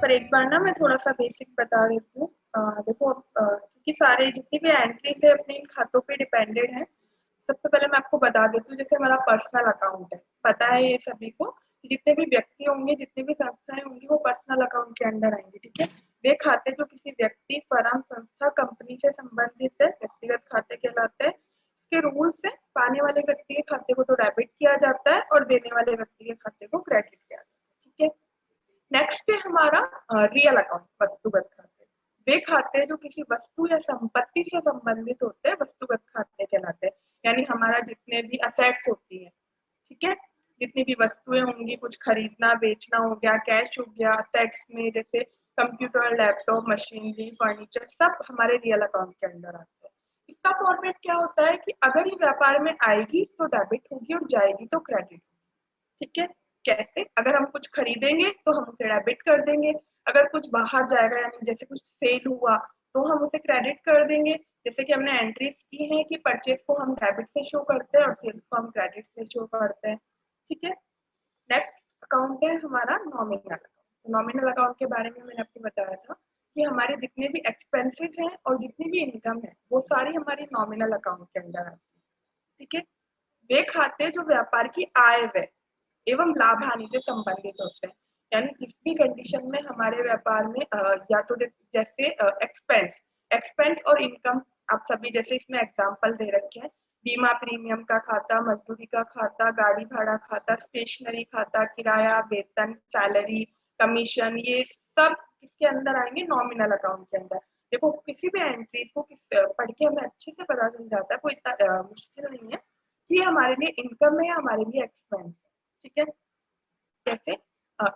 पर एक बार ना मैं थोड़ा सा बेसिक बता देती हूँ। देखो क्योंकि सारे जितनी भी एंट्रीज है अपने इन खातों पे डिपेंडेड है। सबसे पहले मैं आपको बता देती हूँ, जैसे हमारा पर्सनल अकाउंट है, पता है ये सभी को कि जितने भी व्यक्ति होंगे, जितनी भी संस्थाएं होंगी, वो पर्सनल अकाउंट के अंडर आएंगे। ठीक है, वे खाते जो किसी व्यक्ति, फर्म, संस्था, कंपनी से संबंधित है, व्यक्तिगत खाते कहलाते हैं। इसके रूल्स है, पाने वाले व्यक्ति के खाते को तो डेबिट किया जाता है और देने वाले व्यक्ति के खाते को क्रेडिट किया जाता है। ठीक है, नेक्स्ट है हमारा रियल अकाउंट, वस्तुगत खाते। वे खाते जो किसी वस्तु या संपत्ति से संबंधित होते हैं, वस्तुगत खाते कहलाते हैं। यानी हमारा जितने भी असेट्स होती है, ठीक है, जितनी भी वस्तुएं होंगी, कुछ खरीदना बेचना हो गया, कैश हो गया, असेट्स में जैसे कंप्यूटर, लैपटॉप, मशीनरी, फर्नीचर, सब हमारे रियल अकाउंट के अंदर आते हैं। इसका फॉर्मेट क्या होता है कि अगर ये व्यापार में आएगी तो डेबिट होगी और जाएगी तो क्रेडिट होगी। ठीक है, कैसे? अगर हम कुछ खरीदेंगे तो हम उसे डेबिट कर देंगे, अगर कुछ बाहर जाएगा यानी जैसे कुछ सेल हुआ तो हम उसे क्रेडिट कर देंगे। जैसे कि हमने एंट्रीज की है कि परचेज को हम डेबिट से शो करते हैं और सेल्स को हम क्रेडिट से शो करते हैं। ठीक है, नेक्स्ट अकाउंट है हमारा नॉमिनल अकाउंट। नॉमिनल अकाउंट के बारे में मैंने आपको बताया था कि हमारे जितने भी एक्सपेंसेस हैं और जितनी भी इनकम है वो सारी हमारी नॉमिनल अकाउंट के अंदर आती है। ठीक है, वे खाते जो व्यापार की आय व्यय एवं लाभ हानि से संबंधित होते हैं। यानी जिस भी कंडीशन में हमारे व्यापार में या तो जैसे एक्सपेंस एक्सपेंस और इनकम, आप सभी जैसे इसमें एग्जांपल दे रखे हैं, बीमा प्रीमियम का खाता, मजदूरी का खाता, गाड़ी भाड़ा खाता, स्टेशनरी खाता, किराया, वेतन, सैलरी, कमीशन, ये सब किसके अंदर आएंगे? नॉमिनल अकाउंट के अंदर। देखो किसी भी एंट्रीज को पढ़ के हमें अच्छे से पता चल जाता है, कोई इतना मुश्किल नहीं है कि हमारे लिए इनकम है या हमारे लिए एक्सपेंस है। ठीक है, कैसे?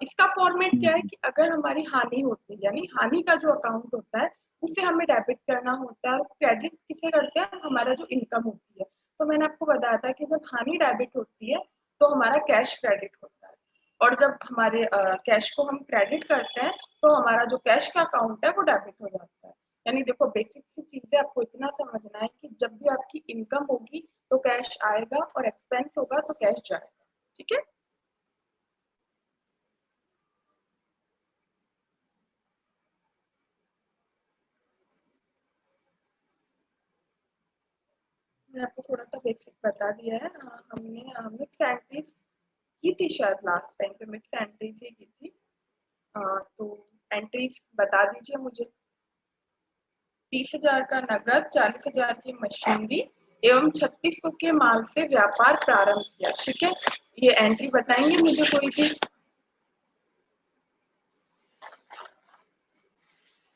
इसका फॉर्मेट क्या है कि अगर हमारी हानि होती है, यानी हानि का जो अकाउंट होता है उसे हमें डेबिट करना होता है, और क्रेडिट किसे करते हैं? हमारा जो इनकम होती है। तो मैंने आपको बताया था कि जब हानि डेबिट होती है तो हमारा कैश क्रेडिट होता है, और जब हमारे कैश को हम क्रेडिट करते हैं तो हमारा जो कैश का अकाउंट है वो डेबिट हो जाता है। यानी देखो बेसिक सी चीजें आपको इतना समझना है कि जब भी आपकी इनकम होगी तो कैश आएगा और एक्सपेंस होगा तो कैश जाएगा। ठीक है, मैंने आपको थोड़ा सा बेसिक बता दिया है। हमने मिक्स एंट्रीज की थी शायद, लास्ट टाइम पे मिक्स एंट्रीज ही की थी। तो एंट्रीज बता दीजिए मुझे। 30,000 का नगद, 40,000 की मशीनरी एवं 3600 के माल से व्यापार प्रारंभ किया। ठीक है, ये एंट्री बताएंगे मुझे कोई भी,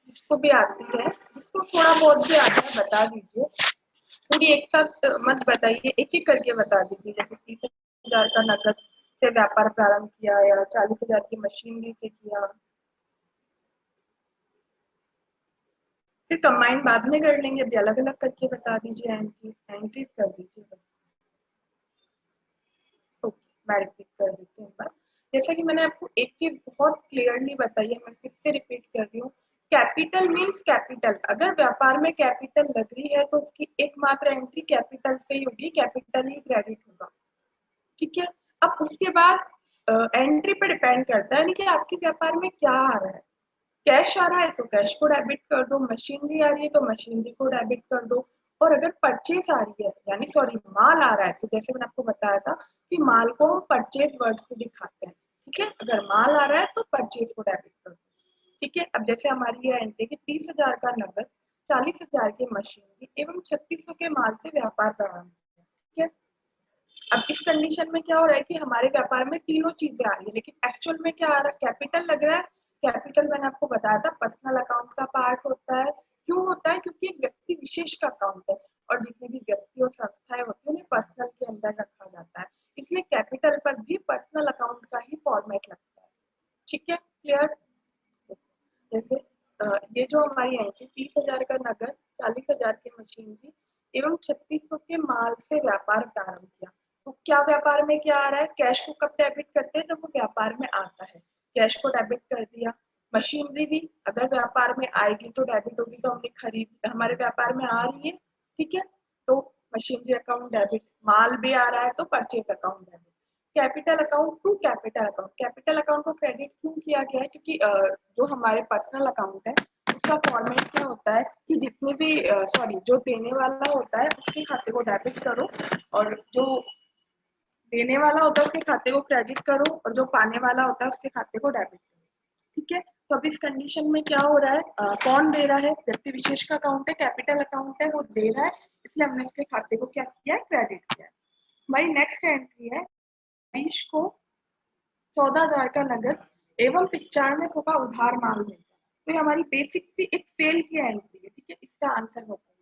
जिसको भी आती है, जिसको थोड़ा बहुत भी आता है बता दीजिए। पूरी एक साथ मत बताइए, एक एक करके बता दीजिए। जैसे 30,000 का नगद से व्यापार प्रारंभ किया या 40,000 की मशीनरी से किया, फिर कंबाइन बाद में कर लेंगे। अभी अलग अलग करके बता दीजिए, एंट्रीज कर दीजिए। ओके, मैं रिपीट कर देती हूँ एक बार। जैसा कि मैंने आपको एक चीज बहुत क्लियरली बताई है, मैं फिर से रिपीट कर रही हूँ। कैपिटल मीन्स कैपिटल, अगर व्यापार में कैपिटल लग रही है तो उसकी एकमात्र एंट्री कैपिटल से ही होगी, कैपिटल ही क्रेडिट होगा। ठीक है, अब उसके बाद एंट्री पे डिपेंड करता है कि आपके व्यापार में क्या आ रहा है। कैश आ रहा है तो कैश को डेबिट कर दो, मशीनरी आ रही है तो मशीनरी को डेबिट कर दो, और अगर परचेज आ रही है यानी सॉरी माल आ रहा है तो जैसे मैंने आपको बताया था कि माल को हम परचेज वर्ड से दिखाते हैं। ठीक है, अगर माल आ रहा है तो परचेज को डेबिट कर दो। ठीक है, अब जैसे हमारी ये एंट्री की 30,000 का नगद, 40,000 की मशीनरी एवं 3600 के माल से व्यापार प्रारंभ किया। ठीक है, अब इस कंडीशन में क्या हो रहा है कि हमारे व्यापार में तीनों चीजें आ रही है, लेकिन एक्चुअल में क्या आ रहा है? कैपिटल लग रहा है। कैपिटल मैंने आपको बताया था पर्सनल अकाउंट का पार्ट होता है। क्यों होता है? क्योंकि एक व्यक्ति विशेष का अकाउंट है, और जितने भी व्यक्ति और संस्थाएं होती है उन्हें पर्सनल के अंदर रखा जाता है, इसलिए कैपिटल पर भी पर्सनल अकाउंट का ही फॉर्मेट लगता है। ठीक है, क्लियर? जैसे ये जो हमारी एंट्री 30,000 का नगद, 40,000 की मशीनरी एवं 3600 के माल से व्यापार प्रारंभ किया। तो क्या व्यापार में क्या आ रहा है? कैश को कब डेबिट करते हैं? जब वो व्यापार में आता है, कैश को डेबिट कर दिया। मशीनरी भी अगर व्यापार में आएगी तो डेबिट होगी, तो हमने खरीद, हमारे व्यापार में आ रही है, ठीक है, तो मशीनरी अकाउंट डेबिट। माल भी आ रहा है तो purchase account debit. Capital account to capital account. Capital account को क्रेडिट क्यों किया गया है? क्योंकि जो हमारे पर्सनल अकाउंट है उसका फॉर्मेट क्या होता है कि जितने भी सॉरी जो देने वाला होता है उसके खाते को डेबिट करो और जो देने वाला होता है उसके खाते को क्रेडिट करो और जो पाने वाला होता है उसके खाते को डेबिट करो। ठीक है, तो अब इस कंडीशन में क्या हो रहा है, कौन दे रहा है? व्यक्ति विशेष का अकाउंट है, कैपिटल अकाउंट है, वो दे रहा है, इसलिए हमने उसके खाते को क्या किया है? क्रेडिट किया है। हमारी नेक्स्ट एंट्री है, हरीश को 14,000 का नगद एवं 9500 का उधार माल भेजा। तो ये हमारी बेसिक सी एक सेल की एंट्री है। ठीक है, इसका आंसर होता है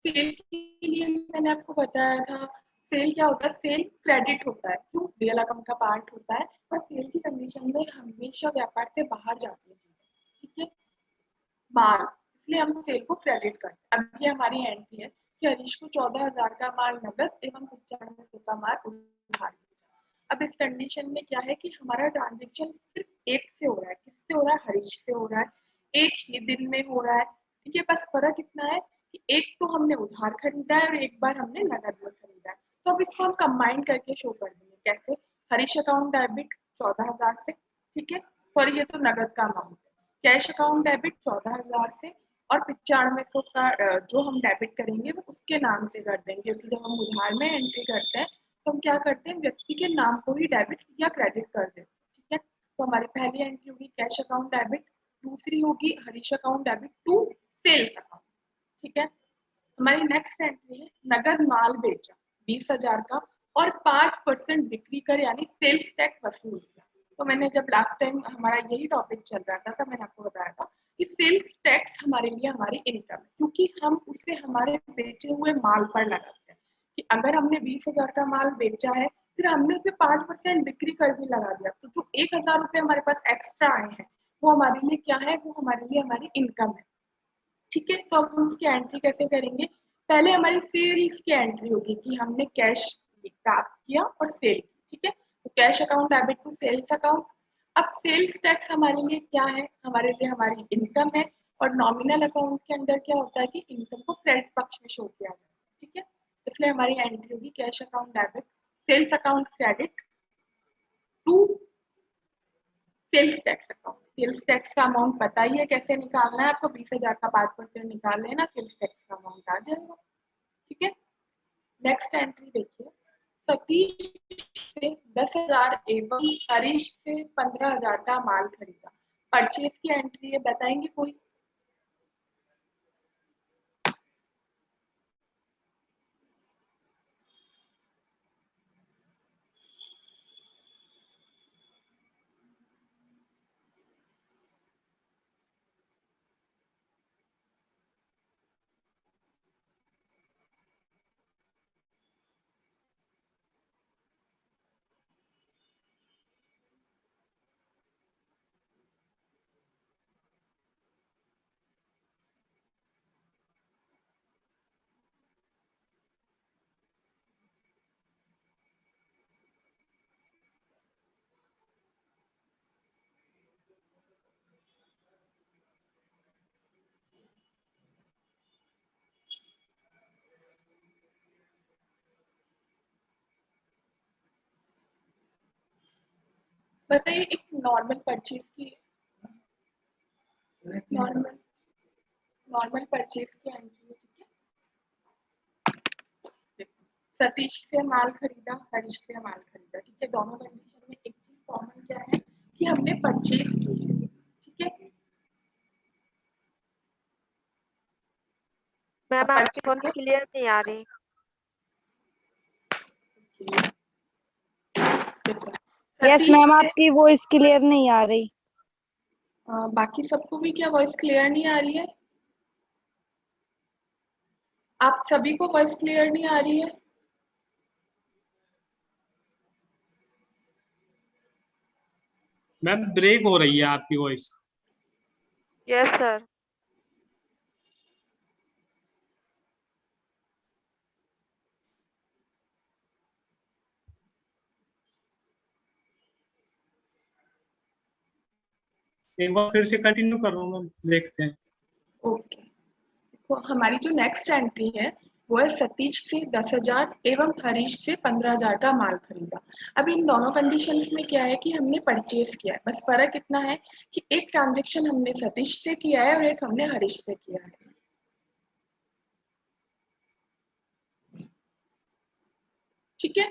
सेल के लिए मैंने आपको बताया था। सेल क्या होता है? सेल क्रेडिट होता है। क्यों? रियल अकाउंट का पार्ट होता है और सेल की कंडीशन में हमेशा व्यापार से बाहर जाती है। ठीक है, माल, इसलिए हम सेल को क्रेडिट करते हैं। अब ये हमारी एंट्री है कि हरीश को 14,000 का माल नगद एवं 9500 का माल उधार भेजा। अब इस कंडीशन में क्या है कि हमारा ट्रांजेक्शन सिर्फ एक से हो रहा है। किससे हो रहा है? हरीश से हो रहा है। एक ही दिन में हो रहा है। ठीक है, बस फर्क इतना है कि एक तो हमने उधार खरीदा है और एक बार हमने नगद में खरीदा है। तो अब इसको हम कंबाइन करके शो कर देंगे। कैसे? हरीश अकाउंट डेबिट 14,000 से, ठीक है, सॉरी ये तो नगद का अमाउंट है। कैश अकाउंट डेबिट 14,000 से और 9500 का जो हम डेबिट करेंगे वो उसके नाम से कर देंगे। क्योंकि जब हम उधार में एंट्री करते हैं तो हम क्या करते हैं? व्यक्ति के नाम को ही डेबिट या क्रेडिट कर देते हैं। ठीक है, तो हमारी पहली एंट्री होगी कैश अकाउंट डेबिट, दूसरी होगी Harish account debit to sales account. ठीक है, हमारी नेक्स्ट एंट्री है नगद माल बेचा 20,000 का और 5% बिक्री कर यानी सेल्स टैक्स वसूल किया। तो मैंने जब लास्ट टाइम हमारा यही टॉपिक चल रहा था तब मैंने आपको बताया था कि सेल्स टैक्स हमारे लिए हमारी इनकम है, क्योंकि हम उसे हमारे बेचे हुए माल पर लगाते हैं। कि अगर हमने 20,000 का माल बेचा है फिर हमने उसे 5% बिक्री कर भी लगा दिया, तो जो 1,000 रुपये हमारे पास एक्स्ट्रा आए हैं वो हमारे लिए क्या है? वो हमारे लिए हमारी इनकम है। ठीक है, तो अब हम इसकी एंट्री कैसे करेंगे? पहले हमारी सेल्स की एंट्री होगी कि हमने कैश प्राप्त किया और सेल की। ठीक है, तो cash account debit to sales account. अब सेल्स टैक्स हमारे लिए क्या है? हमारे लिए हमारी इनकम है और नॉमिनल अकाउंट के अंदर क्या होता है कि इनकम को क्रेडिट पक्ष में शो किया जाता है। ठीक है, इसलिए हमारी एंट्री होगी cash account debit sales account credit to sales tax account. Sales tax का अमाउंट पता ही है कैसे निकालना है आपको। 20,000 का 5% निकाल लेना, सेल्स टैक्स का अमाउंट आ जाएगा। ठीक है, नेक्स्ट एंट्री देखिए, सतीश से 10,000 एवं हरीश से 15,000 का माल खरीदा। परचेज की एंट्री है, बताएंगे कोई? बताइए एक नॉर्मल परचेज की, नॉर्मल नॉर्मल परचेज की एंट्री है। ठीक है, सतीश से माल खरीदा, हरीश से माल खरीदा। ठीक है, दोनों कंडीशन में एक चीज कॉमन क्या है कि हमने परचेज की है। ठीक है, अब मैम आपकी परचेज वॉइस क्लियर नहीं आ रही। यस सतीश मैम, से आपकी वॉइस क्लियर नहीं आ रही। बाकी सबको भी क्या वॉइस क्लियर नहीं आ रही है? आप सभी को वॉइस क्लियर नहीं आ रही है? मैम ब्रेक हो रही है आपकी वॉइस। Yes sir. एक बार फिर से कंटिन्यू कर रहा हूँ मैम, देखते हैं। ओके, तो हमारी जो नेक्स्ट एंट्री है वो है सतीश से 10,000 एवं हरीश से 15,000 का माल खरीदा। अब इन दोनों कंडीशंस में क्या है कि हमने परचेज किया है, बस फर्क इतना है कि एक ट्रांजेक्शन हमने सतीश से किया है और एक हमने हरीश से किया है। ठीक है,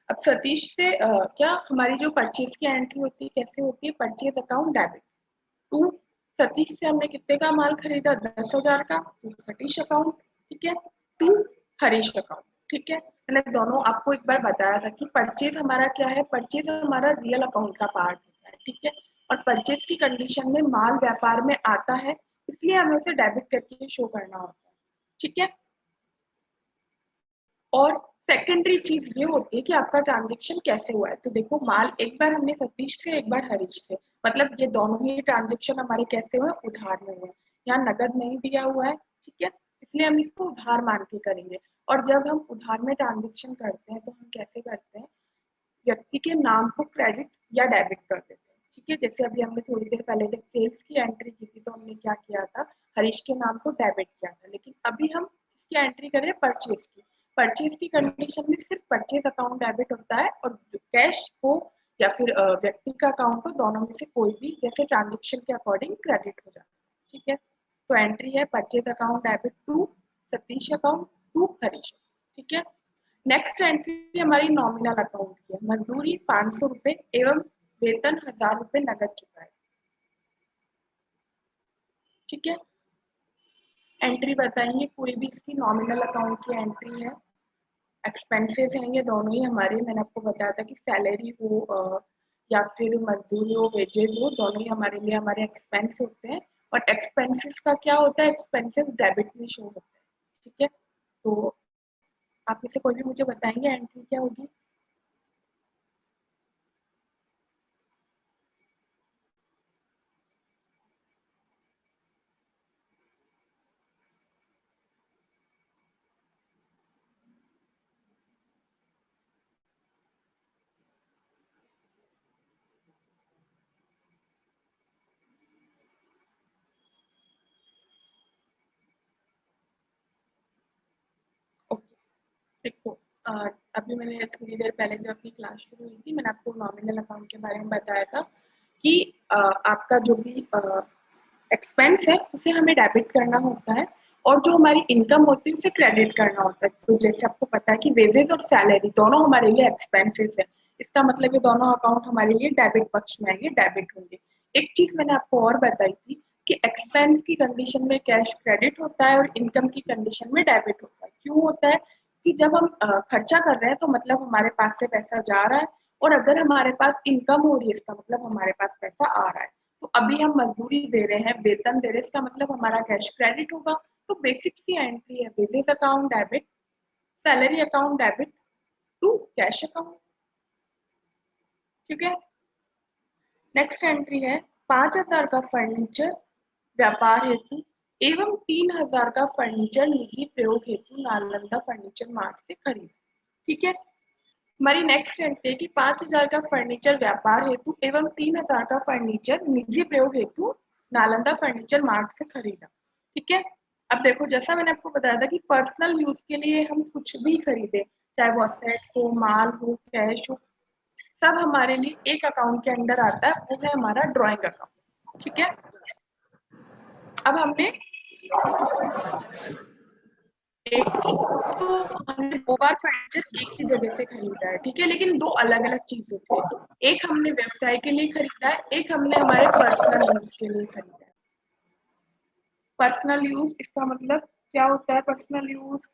अब सतीश से क्या हमारी जो परचेज की एंट्री होती है कैसे होती है, purchase account debit to Satish से हमने कितने का माल खरीदा, 10,000 का, टू सतीश अकाउंट, ठीक है, टू हरीश अकाउंट। ठीक है, मैंने दोनों आपको एक बार बताया था कि परचेज हमारा क्या है, परचेज हमारा रियल अकाउंट का पार्ट होता है। ठीक है, और परचेज की कंडीशन में माल व्यापार में आता है, इसलिए हमें उसे डेबिट करके शो करना होता है। ठीक है, और सेकेंडरी चीज ये होती है कि आपका ट्रांजेक्शन कैसे हुआ है। तो देखो, माल एक बार हमने सतीश से, एक बार हरीश से, मतलब ये दोनों ही ट्रांजेक्शन हमारे कैसे हुए, उधार में हुए। यहाँ नगद नहीं दिया हुआ है, ठीक है, इसलिए हम इसको उधार मान के करेंगे। और जब हम उधार में ट्रांजेक्शन करते हैं तो हम कैसे करते हैं, व्यक्ति के नाम को क्रेडिट या डेबिट कर देते हैं। ठीक है, जैसे अभी हमने थोड़ी देर पहले जब सेल्स की एंट्री की थी तो हमने क्या किया था, हरीश के नाम को डेबिट किया था, लेकिन अभी हम इसकी एंट्री कर रहे हैं परचेज की। परचेज की कंडीशन में सिर्फ परचेज अकाउंट डेबिट होता है और कैश हो या फिर व्यक्ति का अकाउंट हो, दोनों में से कोई भी जैसे ट्रांजेक्शन के अकॉर्डिंग क्रेडिट हो जाता है। ठीक है, तो एंट्री है purchase account debit to Satish account to Harish. ठीक है, नेक्स्ट एंट्री हमारी नॉमिनल अकाउंट की है, मजदूरी 500 रुपए एवं वेतन 1,000 रुपए नगद चुकाए। ठीक है, एंट्री बताइए कोई भी, इसकी नॉमिनल अकाउंट की एंट्री है। एक्सपेंसेस हैं ये दोनों ही हमारे, मैंने आपको बताया था कि सैलरी हो या फिर मजदूरी हो, वेजेस हो, दोनों ही हमारे लिए हमारे एक्सपेंस होते हैं। और एक्सपेंसेस का क्या होता है, एक्सपेंसेस डेबिट में शो होता है। ठीक है, तो आप में से कोई भी मुझे बताएंगे एंट्री क्या होगी। देखो, अभी मैंने थोड़ी देर पहले जब अपनी क्लास शुरू हुई थी, मैंने आपको नॉमिनल अकाउंट के बारे में बताया था कि आपका जो भी एक्सपेंस है उसे हमें डेबिट करना होता है और जो हमारी इनकम होती है उसे क्रेडिट करना होता है। तो जैसे आपको पता है कि वेजेस और सैलरी दोनों हमारे लिए एक्सपेंसेस है, इसका मतलब ये दोनों अकाउंट हमारे लिए डेबिट पक्ष में आएंगे, डेबिट होंगे। एक चीज मैंने आपको और बताई थी कि एक्सपेंस की कंडीशन में कैश क्रेडिट होता है और इनकम की कंडीशन में डेबिट होता है। क्यों होता है कि जब हम खर्चा कर रहे हैं तो मतलब हमारे पास से पैसा जा रहा है, और अगर हमारे पास इनकम हो रही है इसका मतलब हमारे पास पैसा आ रहा है। तो अभी हम मजदूरी दे रहे हैं, वेतन दे रहे हैं, इसका मतलब हमारा कैश क्रेडिट होगा। तो बेसिक्स की एंट्री है business account debit, salary account debit to cash account. ठीक है, नेक्स्ट एंट्री है 5,000 का फर्नीचर व्यापार हेतु एवं 3,000 का फर्नीचर निजी प्रयोग हेतु नालंदा फर्नीचर मार्ट से खरीद। ठीक है, हमारी नेक्स्ट एंट्री है कि 5,000 का फर्नीचर व्यापार हेतु एवं 3,000 का फर्नीचर निजी प्रयोग हेतु नालंदा फर्नीचर मार्ट से खरीदा। ठीक है, अब देखो जैसा मैंने आपको बताया था कि पर्सनल यूज के लिए हम कुछ भी खरीदे, चाहे वो असेट्स हो, माल हो, कैश हो, सब हमारे लिए एक अकाउंट के अंडर आता है, वो है हमारा ड्राइंग अकाउंट। ठीक है, अब हमने एक तो हमने 2 बार फर्नीचर एक ही जगह से खरीदा है। ठीक है, लेकिन 2 अलग-अलग चीज़ों के। एक हमने व्यवसाय के लिए खरीदा है, एक हमने हमारे पर्सनल यूज़ के लिए खरीदा है। पर्सनल यूज़ इसका मतलब क्या होता है, पर्सनल यूज़?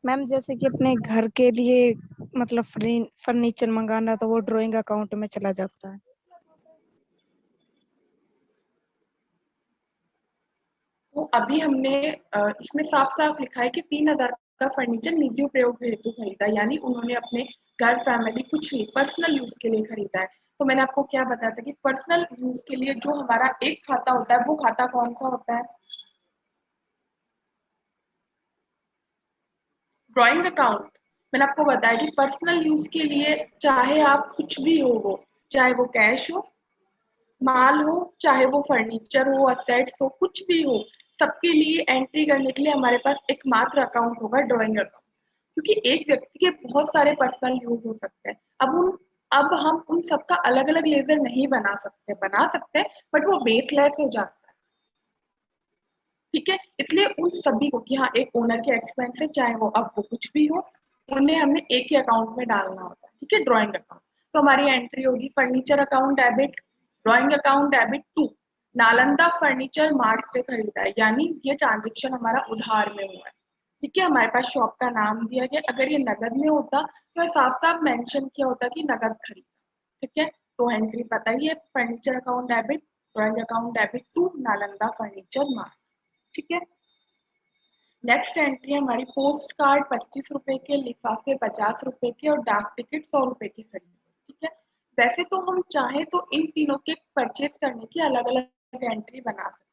मैम जैसे कि अपने घर के लिए मतलब फर्नीचर मंगाना तो वो ड्राइंग अकाउंट में चला जाता है। तो अभी हमने इसमें साफ-साफ लिखा है कि 3,000 का फर्नीचर निजी उपयोग हेतु खरीदा, यानी उन्होंने अपने घर, फैमिली कुछ नहीं, पर्सनल यूज़ के लिए खरीदा है। तो मैंने आपको क्या बताया था कि पर्सनल यूज़ के लिए जो हमारा एक खाता होता है, वो खाता कौन-सा होता है? Drawing account. मैंने आपको बताया कि पर्सनल यूज के लिए चाहे आप कुछ भी हो, वो चाहे वो कैश हो, माल हो, चाहे वो फर्नीचर हो, असेट्स हो, कुछ भी हो, सबके लिए एंट्री करने के लिए हमारे पास एकमात्र अकाउंट होगा ड्राइंग अकाउंट। क्योंकि एक व्यक्ति के बहुत सारे पर्सनल यूज हो सकते हैं। अब हम उन सबका अलग अलग लेजर नहीं बना सकते बट वो बेसलेस हो जाता है। ठीक है, इसलिए उन सभी को कि हाँ एक ओनर के एक्सपेंस है, चाहे वो अब वो कुछ भी हो, उन्हें हमें एक ही अकाउंट में डालना होता है। ठीक है, ड्राइंग अकाउंट। तो हमारी एंट्री होगी furniture account debit, drawing account debit to Nalanda furniture mart से खरीदा है, यानी ये ट्रांजेक्शन हमारा उधार में हुआ है। ठीक है, हमारे पास शॉप का नाम दिया गया। अगर ये नगद में होता तो साफ साफ मेंशन किया होता कि नगद खरीदा। ठीक है, तो एंट्री पता ही है, furniture account debit, drawing account debit to Nalanda furniture mart. ठीक है, नेक्स्ट एंट्री हमारी पोस्ट कार्ड 25 रुपए के, लिफाफे 50 रुपए के और डाक टिकट 100 रुपए के खरीदे। ठीक है, वैसे तो हम चाहे तो इन तीनों के परचेज करने की अलग अलग एंट्री बना सकते हैं।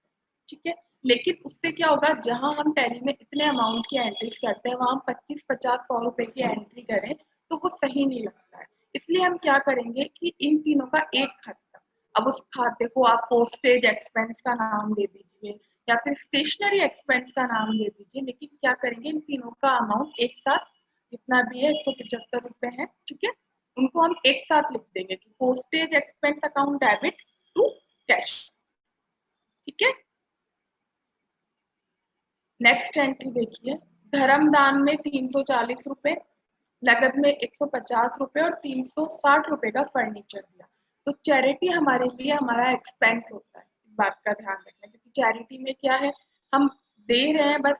ठीक है, लेकिन उससे क्या होगा, जहां हम टैली में इतने अमाउंट की एंट्रीज करते हैं वहां हम 25, 50, 100 रुपए की एंट्री करें तो वो सही नहीं लगता है। इसलिए हम क्या करेंगे कि इन तीनों का एक खाता, अब उस खाते को आप पोस्टेज एक्सपेंस का नाम दे दीजिए या फिर स्टेशनरी एक्सपेंस का नाम दे दीजिए, लेकिन क्या करेंगे इन तीनों का अमाउंट एक साथ जितना भी है 175 रुपए है, ठीक है, उनको हम एक साथ लिख देंगे कि postage expense account debit to cash. ठीक है, नेक्स्ट एंट्री देखिए, धर्मदान में 340 रुपए, नगद में 150 रुपए और 360 रुपए का फर्नीचर दिया। तो चैरिटी हमारे लिए हमारा एक्सपेंस होता है, इस बात का ध्यान रखना, क्योंकि चैरिटी में क्या है, हम दे रहे हैं बस,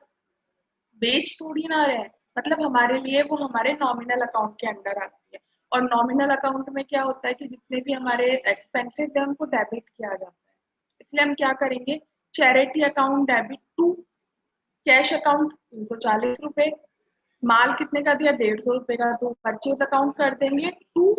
बेच थोड़ी ना रहे हैं। मतलब हमारे लिए वो हमारे नॉमिनल अकाउंट के अंडर आती है, और नॉमिनल अकाउंट में क्या होता है कि जितने भी हमारे एक्सपेंसेस है उनको डेबिट किया जाता है। इसलिए हम क्या करेंगे, charity account debit to cash account 340 रुपए, माल कितने का दिया 150 रुपए का, तो परचेज अकाउंट कर देंगे टू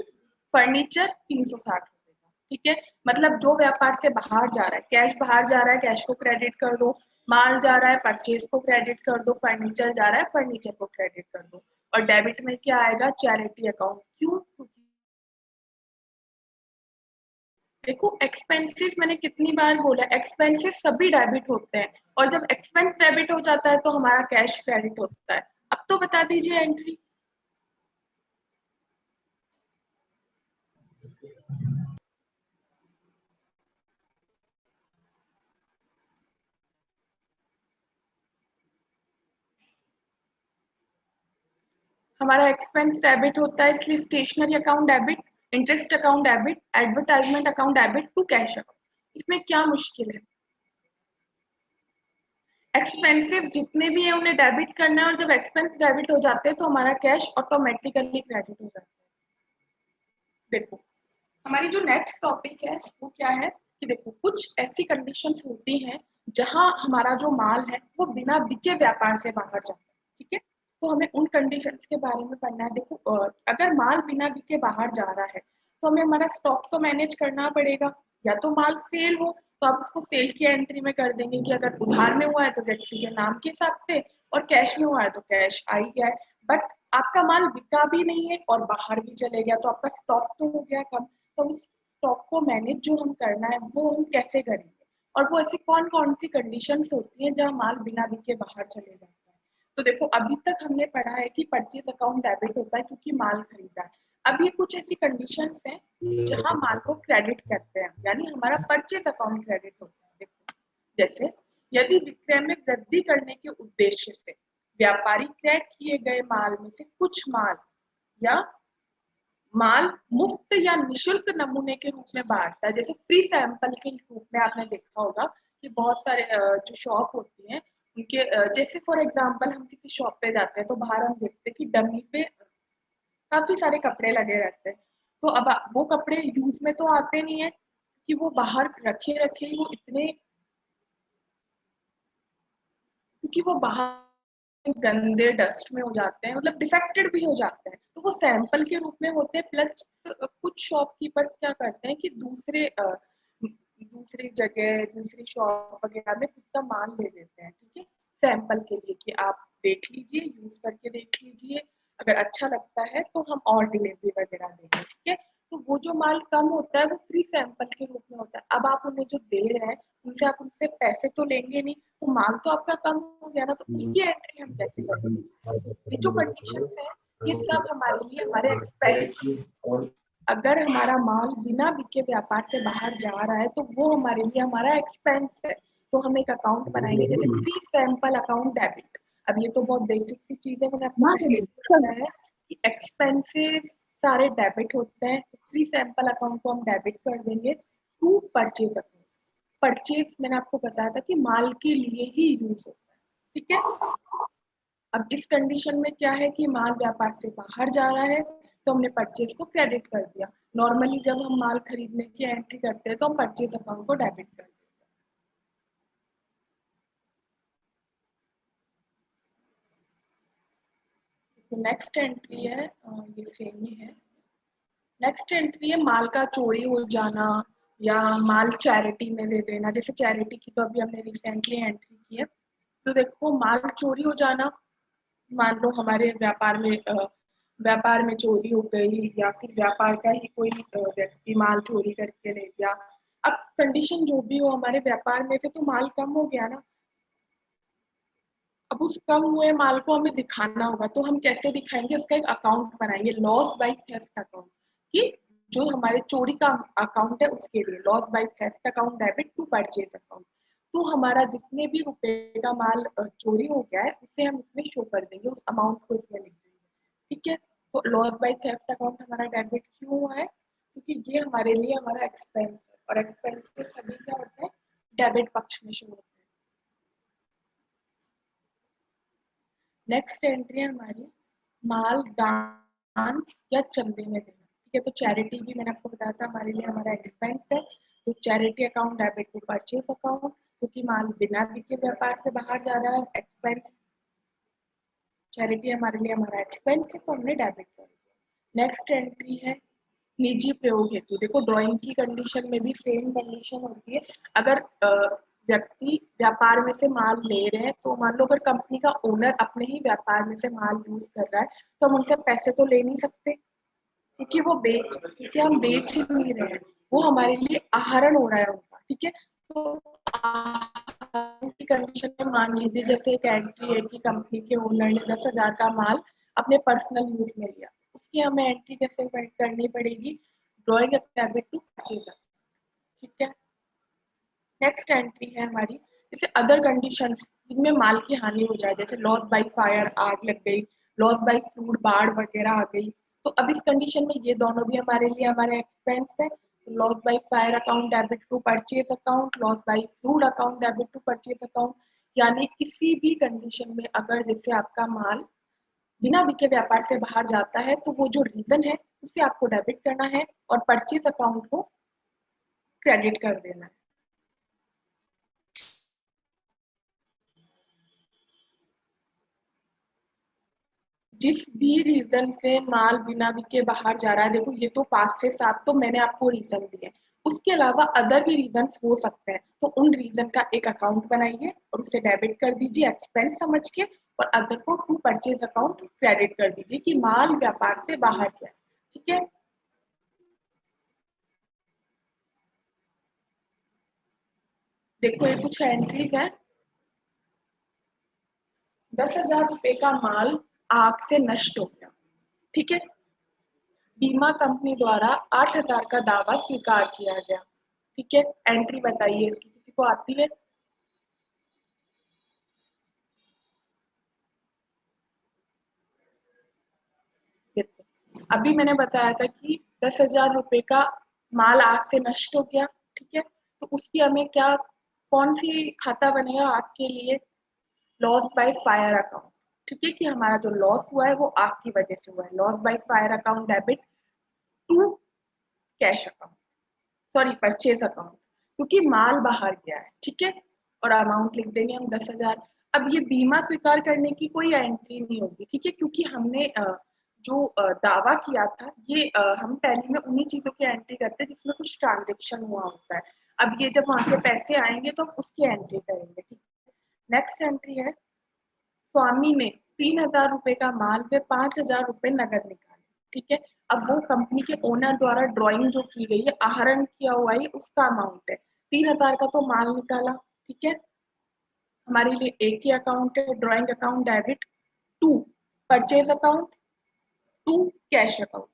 फर्नीचर 360 रुपए का। ठीक है, मतलब जो व्यापार से बाहर जा रहा है, कैश बाहर जा रहा है, कैश को क्रेडिट कर दो, माल जा रहा है परचेज को क्रेडिट कर दो, फर्नीचर जा रहा है फर्नीचर को क्रेडिट कर दो। और डेबिट में क्या आएगा, चैरिटी अकाउंट। क्यों, देखो एक्सपेंसेस मैंने कितनी बार बोला, एक्सपेंसेस सभी डेबिट होते हैं, और जब एक्सपेंस डेबिट हो जाता है तो हमारा कैश क्रेडिट होता है। अब तो बता दीजिए एंट्री। हमारा एक्सपेंस डेबिट होता है, इसलिए stationery account debit, interest account debit, advertisement account debit to cash account. इसमें क्या मुश्किल है, एक्सपेंसिव जितने भी है उन्हें डेबिट करना है, और जब एक्सपेंस डेबिट हो जाते हैं तो हमारा कैश ऑटोमेटिकली क्रेडिट हो जाता है। देखो हमारी जो नेक्स्ट टॉपिक है वो क्या है कि देखो कुछ ऐसी कंडीशंस होती हैं जहां हमारा जो माल है वो बिना बिके व्यापार से बाहर जाता है। ठीक है, तो हमें उन कंडीशंस के बारे में पढ़ना है। देखो अगर माल बिना बिके बाहर जा रहा है तो हमें हमारा स्टॉक तो मैनेज करना पड़ेगा। या तो माल सेल हो तो आप उसको सेल की एंट्री में कर देंगे कि अगर उधार में हुआ है तो व्यक्ति के नाम के हिसाब से, और कैश में हुआ है तो कैश आ ही गया है। बट आपका माल बिका भी नहीं है और बाहर भी चले गया तो आपका स्टॉक तो हो गया कम। तो उस स्टॉक को मैनेज जो हम करना है वो हम कैसे करेंगे, और वो ऐसी कौन कौन सी कंडीशंस होती हैं जहां माल बिना बिके बाहर चले जाता है। तो देखो अभी तक हमने पढ़ा है कि परचेज अकाउंट डेबिट होता है क्योंकि माल खरीदा है। अब ये कुछ ऐसी कंडीशंस हैं जहां माल को क्रेडिट करते हैं, यानी हमारा परचेज अकाउंट क्रेडिट होता है। देखो जैसे यदि विक्रय में वृद्धि करने के उद्देश्य से व्यापारी क्रय किए गए माल में से कुछ या माल मुफ्त या निशुल्क नमूने के रूप में बांटता है, जैसे फ्री सैंपल के रूप में आपने देखा होगा कि बहुत सारे जो शॉप होती हैं उनके जैसे फॉर एग्जांपल हम किसी शॉप पे जाते हैं तो बाहर हम देखते हैं कि डमी पे काफी सारे कपड़े लगे रहते हैं। तो अब वो कपड़े यूज में तो आते नहीं है कि वो बाहर रखे रखे ही वो इतने, क्योंकि वो बाहर गंदे डस्ट में हो जाते हैं, मतलब डिफेक्टेड भी हो जाते हैं, तो वो सैंपल के रूप में होते हैं। प्लस कुछ शॉपकीपर्स क्या करते हैं कि दूसरी जगह दूसरी शॉप वगैरह में खुद का माल दे देते हैं। ठीक है, सैंपल के लिए कि आप देख लीजिए, यूज करके देख लीजिए, अगर अच्छा लगता है तो हम और डिलीवरी वगैरह देंगे, ठीक है। तो वो जो माल कम होता है वो फ्री सैंपल के रूप में होता है। अब आप उन्हें जो दे रहे हैं उनसे आप उनसे पैसे तो लेंगे नहीं, तो माल तो आपका कम हो गया ना, तो उसकी एंट्री हम कैसे करेंगे? ये जो कंडीशंस है ये सब हमारे लिए हमारे एक्सपेंस, अगर हमारा माल बिना बिके व्यापार से बाहर जा रहा है तो वो हमारे लिए हमारा एक्सपेंस है। तो हम एक अकाउंट बनाएंगे जैसे फ्री सैंपल अकाउंट डेबिट। अब ये तो बहुत बेसिक सी चीज है, मैंने आपको पहले भी बताया है कि एक्सपेंसेस सारे डेबिट होते हैं। फ्री सैंपल अकाउंट को हम डेबिट कर देंगे टू परचेज अकाउंट। परचेज मैंने आपको बताया था कि माल के लिए ही यूज होता है, ठीक है। अब इस कंडीशन में क्या है कि माल व्यापार से बाहर जा रहा है तो हमने परचेज को क्रेडिट कर दिया। नॉर्मली जब हम माल खरीदने की एंट्री करते हैं तो हम परचेज अकाउंट को डेबिट कर देते हैं। तो नेक्स्ट एंट्री है ये सेम ही है। नेक्स्ट एंट्री है माल का चोरी हो जाना या माल चैरिटी में दे देना। जैसे चैरिटी की तो अभी हमने रिसेंटली एंट्री की है। तो देखो माल चोरी हो जाना, मान लो हमारे व्यापार में चोरी हो गई या फिर व्यापार का ही कोई व्यक्ति माल चोरी करके ले गया। अब कंडीशन जो भी हो, हमारे व्यापार में से तो माल कम हो गया ना। अब उस कम हुए माल को हमें दिखाना होगा, तो हम कैसे दिखाएंगे? उसका एक अकाउंट बनाएंगे, लॉस बाय थेफ्ट अकाउंट, कि जो हमारे चोरी का अकाउंट है उसके लिए loss by theft account debit to purchase account. तो हमारा जितने भी रुपए का माल चोरी हो गया है उसे हम इसमें शो कर देंगे, उस अमाउंट को इसमें लिख देंगे, ठीक है। तो लॉस बाय थेफ्ट अकाउंट हमारा डेबिट क्यों हुआ है? क्योंकि ये हमारे लिए हमारा एक्सपेंस है और एक्सपेंस के सभी क्या होते हैं? डेबिट पक्ष में शो होते हैं। नेक्स्ट एंट्री है हमारी माल दान या चंदे में देना, ठीक है। तो चैरिटी भी मैंने आपको बताया था हमारे लिए हमारा एक्सपेंस है। तो charity account debit to purchase account, क्योंकि माल बिना बिके व्यापार से बाहर जा रहा है, एक्सपेंस, चैरिटी हमारे लिए हमारा एक्सपेंस है तो हमने डेबिट कर दिया। नेक्स्ट एंट्री है निजी प्रयोग हेतु। देखो ड्राइंग की कंडीशन में भी सेम कंडीशन होती है। अगर व्यक्ति व्यापार में से माल ले रहे हैं तो मान लो अगर कंपनी का ओनर अपने ही व्यापार में से माल यूज कर रहा है तो हम उनसे पैसे तो ले नहीं सकते, क्योंकि हम बेच नहीं रहे हैं, वो हमारे लिए आहरण हो रहा है उनका, ठीक है। तो आहरण की कंडीशन में मान लीजिए जैसे एक एंट्री है कि कंपनी के ओनर ने 10,000 का माल अपने पर्सनल यूज में लिया, उसकी हमें एंट्री कैसे करनी पड़ेगी? ड्रॉइंग डेबिट टू परचेज, ठीक है। नेक्स्ट एंट्री है हमारी जैसे अदर कंडीशंस जिनमें माल की हानि हो जाए, जैसे लॉस बाय फायर, आग लग गई, लॉस बाय फ्लूड, बाढ़ वगैरह आ गई। तो अब इस कंडीशन में ये दोनों भी हमारे लिए हमारे एक्सपेंस है। तो loss by fire account debit to purchase account, loss by flood account debit to purchase account. यानी किसी भी कंडीशन में अगर जैसे आपका माल बिना बिके व्यापार से बाहर जाता है तो वो जो रीजन है उसे आपको डेबिट करना है और परचेज अकाउंट को क्रेडिट कर देना है। जिस भी रीजन से माल बिना बिके बाहर जा रहा है, देखो ये तो 5 से 7 तो मैंने आपको रीजन दिए, उसके अलावा अदर भी रीजन हो सकते हैं। तो उन रीजन का एक अकाउंट बनाइए और उसे डेबिट कर दीजिए एक्सपेंस समझ के, और अदर को टू परचेज अकाउंट क्रेडिट कर दीजिए कि माल व्यापार से बाहर गया, ठीक है। देखो ये कुछ एंट्रीज है। 10,000 रुपए का माल आग से नष्ट हो गया, ठीक है। बीमा कंपनी द्वारा 8,000 का दावा स्वीकार किया गया, ठीक है। एंट्री बताइए इसकी, किसी को आती है? देखो अभी मैंने बताया था कि 10,000 रुपए का माल आग से नष्ट हो गया, ठीक है। तो उसकी हमें क्या, कौन सी खाता बनेगा आग के लिए? लॉस बाय फायर अकाउंट, ठीक है, कि हमारा जो लॉस हुआ है वो आग की वजह से हुआ है। Loss by fire account debit to cash account, sorry purchase account, क्योंकि माल बाहर गया है, ठीक है। और अमाउंट लिख देंगे हम 10,000। अब ये बीमा स्वीकार करने की कोई एंट्री नहीं होगी, ठीक है, क्योंकि हमने जो दावा किया था ये हम पहले में उन्हीं चीजों की एंट्री करते हैं जिसमें कुछ ट्रांजेक्शन हुआ होता है। अब ये जब वहां से पैसे आएंगे तो हम उसकी एंट्री करेंगे, ठीक है। नेक्स्ट एंट्री है स्वामी ने 3,000 रुपए का माल व 5,000 रुपए नगद निकाले। ठीक है, अब वो कंपनी के ओनर द्वारा ड्राइंग जो की गई है, आहरण किया हुआ है, उसका अमाउंट है। 3,000 का तो माल निकाला। ठीक है, हमारे लिए एक ही अकाउंट है, drawing account debit to purchase account to cash account.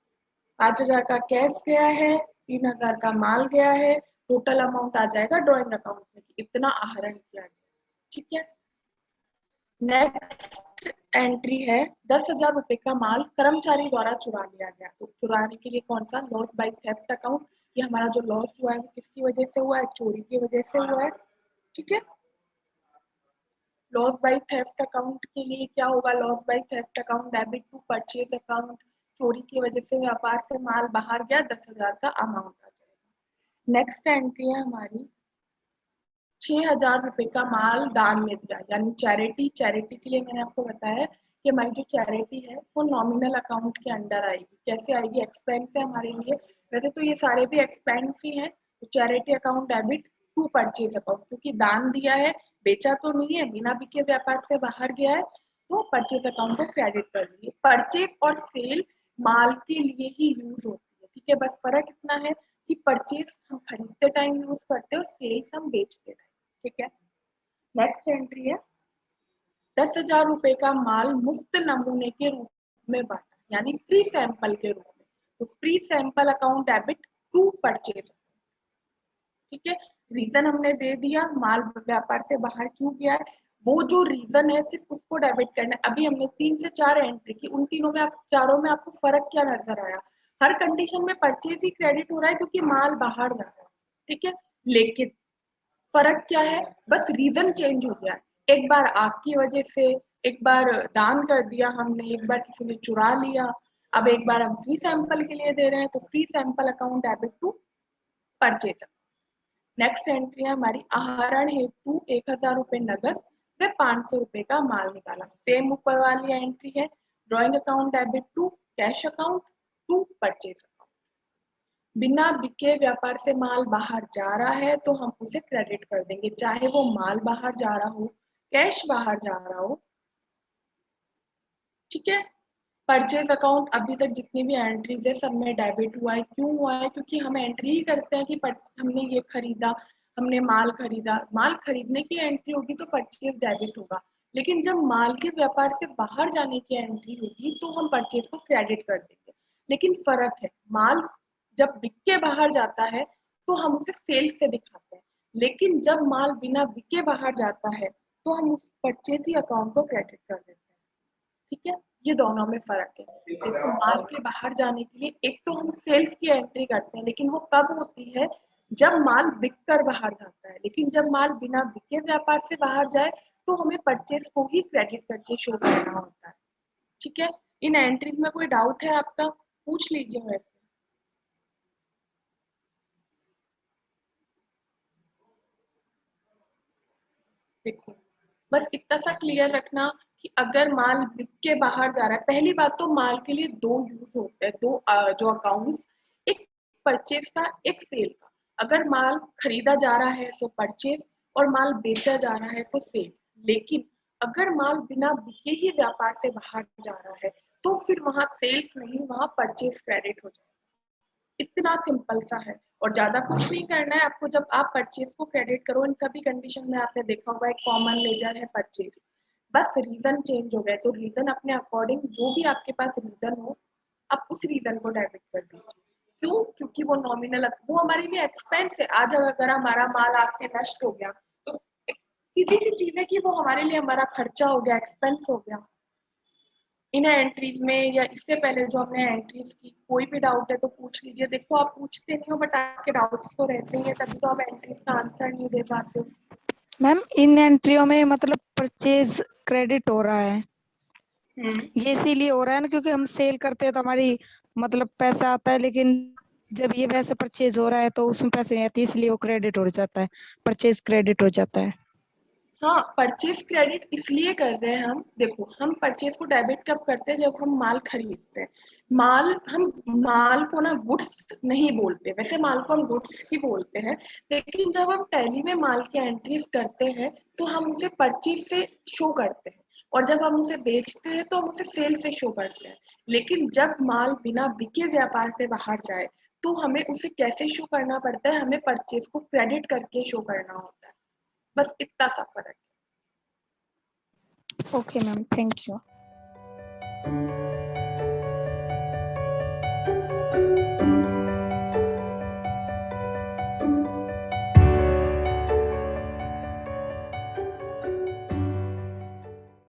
5,000 का कैश गया है, 3,000 का माल गया है, टोटल अमाउंट आ जाएगा ड्राइंग अकाउंट में, इतना आहरण किया गया। ठीक है, नेक्स्ट एंट्री है 10,000 रुपए का माल कर्मचारी द्वारा चुरा लिया गया। तो चुराने के लिए कौन सा, लॉस बाय थेफ्ट अकाउंट। ये हमारा जो लॉस हुआ है वो किसकी वजह से हुआ है, चोरी की वजह से हुआ है। ठीक है, लॉस बाय थेफ्ट अकाउंट के लिए क्या होगा, loss by theft account debit to purchase account. चोरी की वजह से व्यापार से माल बाहर गया, 10,000 का अमाउंट आ जाएगा। नेक्स्ट एंट्री है हमारी 6,000 रुपए का माल दान में दिया, यानी चैरिटी। चैरिटी के लिए मैंने आपको बताया कि हमारी जो चैरिटी है वो नॉमिनल अकाउंट के अंडर आएगी। कैसे आएगी, एक्सपेंस है हमारे लिए, वैसे तो ये सारे भी एक्सपेंस ही हैं। तो charity account debit to purchase account, क्योंकि दान दिया है, बेचा तो नहीं है, बिना बिके व्यापार से बाहर गया है, तो परचेज अकाउंट को क्रेडिट कर दिए। परचेज और सेल माल के लिए ही यूज होती है। ठीक है, बस फर्क इतना है कि परचेज हम खरीदते टाइम यूज करते हैं और सेल्स हम बेचते टाइम। ठीक है, नेक्स्ट एंट्री है 10,000 रुपए का माल मुफ्त नमूने के रूप में बांटा, यानी फ्री सैंपल के रूप में। तो free sample account debit to purchase. ठीक है, रीजन हमने दे दिया, माल व्यापार से बाहर क्यों गया है, वो जो रीजन है सिर्फ उसको डेबिट करना है। अभी हमने 3 से 4 एंट्री की, उन तीनों में चारों में आपको फर्क क्या नजर आया, हर कंडीशन में परचेज ही क्रेडिट हो रहा है क्योंकि माल बाहर जा रहा है। ठीक है, लेकिन फर्क क्या है, बस रीजन चेंज हो गया। एक बार आग की वजह से, एक बार दान कर दिया हमने, एक बार किसी ने चुरा लिया, अब एक बार हम फ्री सैंपल के लिए दे रहे हैं, तो free sample account debit to purchase. Next entry है हमारी आहरण हेतु 1,000 रुपए नगद व 500 रुपए का माल निकाला। सेम ऊपर वाली एंट्री है, drawing account debit to cash account to purchase. बिना बिके व्यापार से माल बाहर जा रहा है तो हम उसे क्रेडिट कर देंगे, चाहे वो माल बाहर जा रहा हो, कैश बाहर जा रहा हो। ठीक है, परचेज अकाउंट अभी तक जितनी भी एंट्रीज है सब में डेबिट हुआ है। क्यों हुआ है, क्योंकि हम एंट्री ही करते हैं कि हमने ये खरीदा, हमने माल खरीदा। माल खरीदने की एंट्री होगी तो परचेज डेबिट होगा, लेकिन जब माल के व्यापार से बाहर जाने की एंट्री होगी तो हम परचेज को क्रेडिट कर देंगे। लेकिन फर्क है, माल जब बिक के बाहर जाता है तो हम उसे सेल्स से दिखाते हैं, लेकिन जब माल बिना बिके बाहर जाता है तो हम उस परचेज ही अकाउंट को क्रेडिट कर देते हैं। ठीक है, ये दोनों में फर्क है। देखो, माल के बाहर जाने के लिए एक तो हम सेल्स की एंट्री करते हैं, लेकिन वो कब होती है, जब माल बिक कर बाहर जाता है। लेकिन जब माल बिना बिके व्यापार से बाहर जाए तो हमें परचेज को ही क्रेडिट करके शो करना होता है। ठीक है, इन एंट्रीज में कोई डाउट है आपका, पूछ लीजिए मेरे से। देखो, बस इतना सा क्लियर रखना कि अगर माल बिक के बाहर जा रहा है, पहली बात तो माल के लिए दो यूज होते हैं, दो जो अकाउंट्स, एक परचेज का, एक सेल का। अगर माल खरीदा जा रहा है तो परचेज, और माल बेचा जा रहा है तो सेल। लेकिन अगर माल बिना बिके ही व्यापार से बाहर जा रहा है तो फिर वहां सेल्स नहीं, वहां परचेज क्रेडिट हो जाएगा। इतना सिंपल सा है, और ज्यादा कुछ नहीं करना है आपको। जब आप परचेज को क्रेडिट करो, इन सभी कंडीशन में आपने देखा होगा एक कॉमन लेजर है परचेज, बस रीजन चेंज हो गया। तो रीजन अपने अकॉर्डिंग, जो भी आपके पास रीजन हो, आप उस रीजन को डेबिट कर दीजिए। क्यों, क्योंकि वो नॉमिनल, वो हमारे लिए एक्सपेंस है। आज अगर हमारा माल आग से नष्ट हो गया तो सीधी सी चीज है कि वो हमारे लिए हमारा खर्चा हो गया, एक्सपेंस हो गया। इन एंट्रीज में या इससे पहले जो हमने एंट्रीज की, कोई भी डाउट है तो पूछ लीजिए। देखो, आप पूछते नहीं हो बट आपके डाउट्स तो रहते ही हैं, तभी तो आप एंट्रीज का आंसर नहीं दे पाते हो। मैम इन एंट्रियों में मतलब परचेज क्रेडिट हो रहा है, हम्म, ये इसीलिए हो रहा है ना क्योंकि हम सेल करते हैं तो हमारी मतलब पैसा आता है, लेकिन जब ये वैसे परचेज हो रहा है तो उसमें पैसे नहीं आते, इसलिए वो क्रेडिट हो जाता है, परचेज क्रेडिट हो जाता है। हाँ, परचेज क्रेडिट इसलिए कर रहे हैं हम। देखो, हम परचेज को डेबिट कब करते हैं, जब हम माल खरीदते हैं। हम माल को ना गुड्स नहीं बोलते, वैसे माल को हम गुड्स ही बोलते हैं, लेकिन जब हम टैली में माल की एंट्रीज करते हैं तो हम उसे परचेज से शो करते हैं। और जब हम उसे बेचते हैं तो हम उसे सेल से शो करते हैं। लेकिन जब माल बिना बिके व्यापार से बाहर जाए तो हमें उसे कैसे शो करना पड़ता है, हमें परचेज को क्रेडिट करके शो करना होता है। बस इतना सा फर्क है। Okay ma'am, thank you.